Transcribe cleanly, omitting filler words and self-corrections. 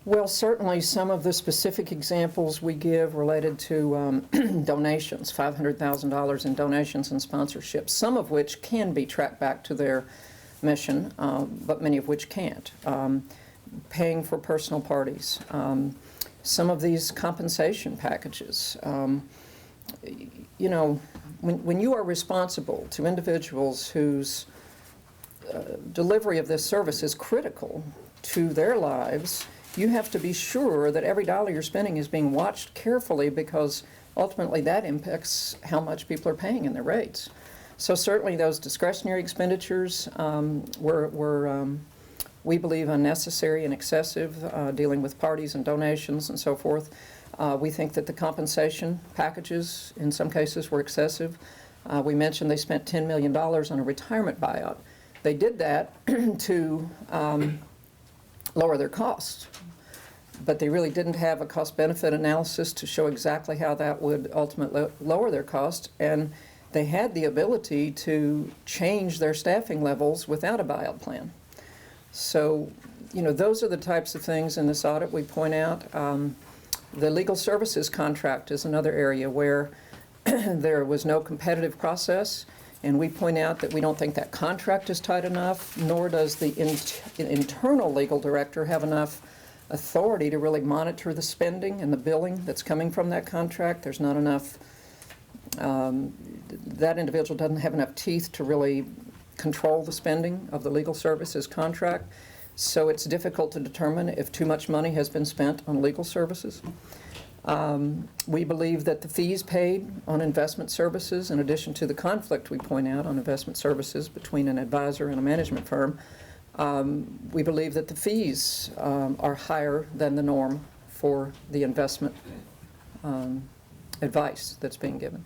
Well, certainly some of the specific examples we give related to donations, $500,000 in donations and sponsorships, some of which can be tracked back to their mission, but many of which can't. Paying for personal parties, some of these compensation packages. You know, when you are responsible to individuals whose delivery of this service is critical to their lives, you have to be sure that every dollar you're spending is being watched carefully, because ultimately that impacts how much people are paying in their rates. So certainly those discretionary expenditures were we believe unnecessary and excessive, dealing with parties and donations and so forth. We think that the compensation packages in some cases were excessive. We mentioned they spent $10 million on a retirement buyout. They did that to lower their costs, but they really didn't have a cost-benefit analysis to show exactly how that would ultimately lower their cost, and they had the ability to change their staffing levels without a buyout plan. So, you know, those are the types of things in this audit we point out. The legal services contract is another area where there was no competitive process, and we point out that we don't think that contract is tight enough, nor does the internal legal director have enough authority to really monitor the spending and the billing that's coming from that contract. There's not enough, that individual doesn't have enough teeth to really control the spending of the legal services contract. So it's difficult to determine if too much money has been spent on legal services. We believe that the fees paid on investment services, in addition to the conflict we point out on investment services between an advisor and a management firm, we believe that the fees are higher than the norm for the investment advice that's being given.